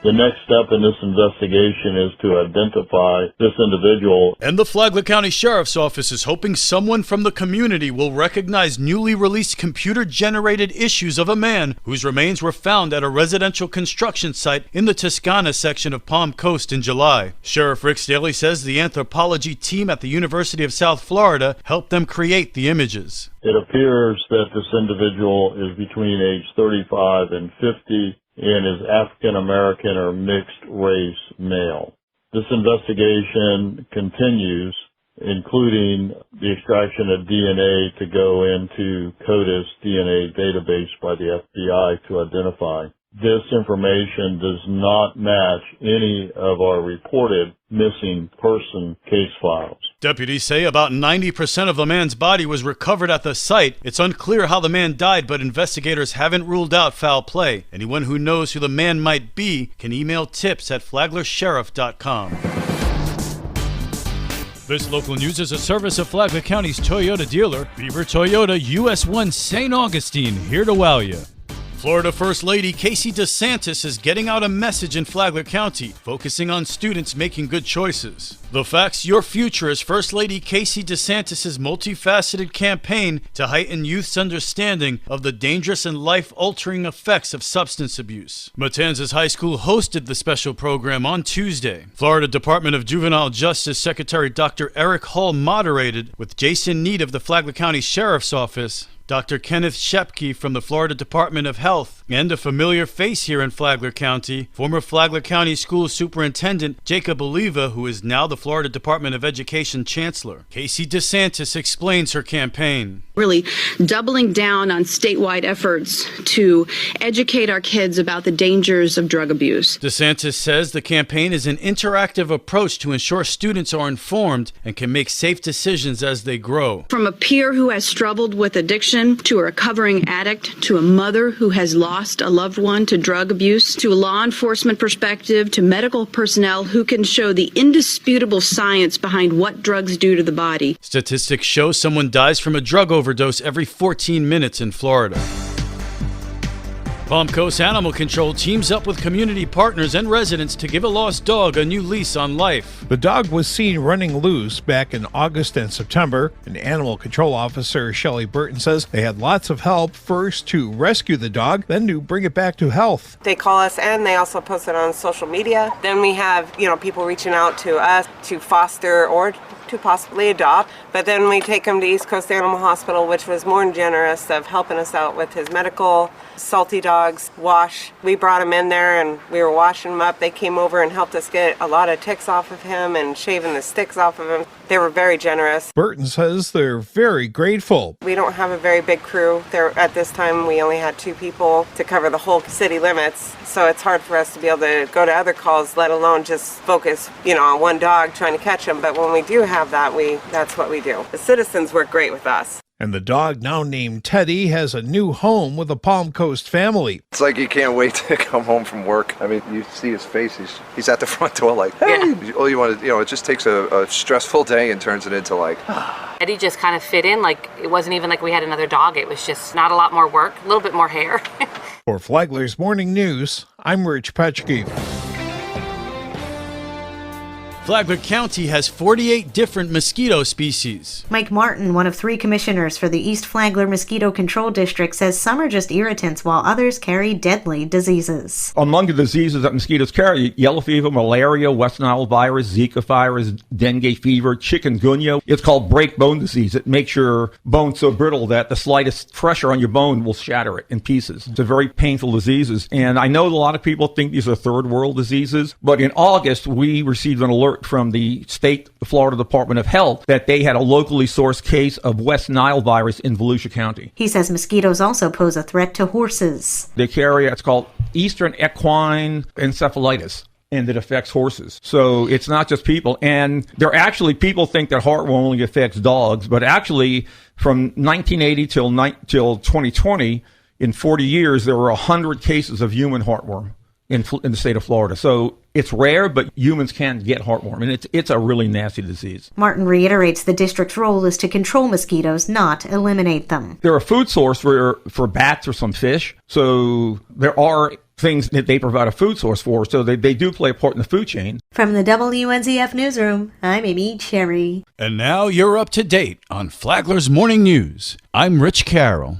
The next step in this investigation is to identify this individual. And the Flagler County Sheriff's Office is hoping someone from the community will recognize newly released computer-generated issues of a man whose remains were found at a residential construction site in the Toscana section of Palm Coast in July. Sheriff Rick Staley says the anthropology team at the University of South Florida helped them create the images. It appears that this individual is between age 35 and 50 and is African American or mixed race male. This investigation continues, including the extraction of DNA to go into CODIS DNA database by the FBI to identify. This information does not match any of our reported missing person case files. Deputies say about 90% of the man's body was recovered at the site. It's unclear how the man died, but investigators haven't ruled out foul play. Anyone who knows who the man might be can email tips at flaglersheriff.com. This local news is a service of Flagler County's Toyota dealer, Beaver Toyota, US 1 St. Augustine, here to wow you. Florida First Lady Casey DeSantis is getting out a message in Flagler County, focusing on students making good choices. The Facts Your Future is First Lady Casey DeSantis' multifaceted campaign to heighten youth's understanding of the dangerous and life-altering effects of substance abuse. Matanzas High School hosted the special program on Tuesday. Florida Department of Juvenile Justice Secretary Dr. Eric Hall moderated, with Jason Need of the Flagler County Sheriff's Office, Dr. Kenneth Shepke from the Florida Department of Health, and a familiar face here in Flagler County, former Flagler County School Superintendent Jacob Oliva, who is now the Florida Department of Education Chancellor. Casey DeSantis explains her campaign. Really doubling down on statewide efforts to educate our kids about the dangers of drug abuse. DeSantis says the campaign is an interactive approach to ensure students are informed and can make safe decisions as they grow. From a peer who has struggled with addiction, to a recovering addict, to a mother who has lost a loved one to drug abuse, to a law enforcement perspective, to medical personnel who can show the indisputable science behind what drugs do to the body. Statistics show someone dies from a drug overdose every 14 minutes in Florida. Palm Coast Animal Control teams up with community partners and residents to give a lost dog a new lease on life. The dog was seen running loose back in August and September. An animal control officer, Shelley Burton, says they had lots of help, first to rescue the dog, then to bring it back to health. They call us and they also post it on social media. Then we have, people reaching out to us to foster or to possibly adopt. But then we take him to East Coast Animal Hospital, which was more than generous of helping us out with his medical. Salty dogs wash. We brought him in there and we were washing him up. They came over and helped us get a lot of ticks off of him and shaving the sticks off of him. They were very generous. Burton says they're very grateful. We don't have a very big crew. At this time, we only had 2 people to cover the whole city limits. So it's hard for us to be able to go to other calls, let alone just focus, on one dog trying to catch him. But when we do have that, that's what we do. The citizens work great with us. And the dog, now named Teddy, has a new home with a Palm Coast family. It's like he can't wait to come home from work. I mean, you see his face. He's at the front door like, hey. Yeah. All you want to, it just takes a stressful day and turns it into like, Eddie just kind of fit in. Like, it wasn't even like we had another dog. It was just not a lot more work, a little bit more hair. For Flagler's Morning News, I'm Rich Petchke. Flagler County has 48 different mosquito species. Mike Martin, one of 3 commissioners for the East Flagler Mosquito Control District, says some are just irritants while others carry deadly diseases. Among the diseases that mosquitoes carry, yellow fever, malaria, West Nile virus, Zika virus, dengue fever, chikungunya. It's called break bone disease. It makes your bone so brittle that the slightest pressure on your bone will shatter it in pieces. It's a very painful disease. And I know a lot of people think these are third world diseases, but in August, we received an alert from the Florida Department of Health that they had a locally sourced case of West Nile virus in Volusia County. He says mosquitoes also pose a threat to horses. They carry, it's called Eastern equine encephalitis, and it affects horses. So it's not just people. And people think that heartworm only affects dogs, but actually from 1980 till 2020, in 40 years, there were 100 cases of human heartworm in the state of Florida. So it's rare, but humans can get heartworm, and it's a really nasty disease. Martin reiterates the district's role is to control mosquitoes, not eliminate them. They're a food source for bats or some fish, so there are things that they provide a food source for, so they do play a part in the food chain. From the WNZF Newsroom, I'm Amy Cherry. And now you're up to date on Flagler's Morning News. I'm Rich Carroll.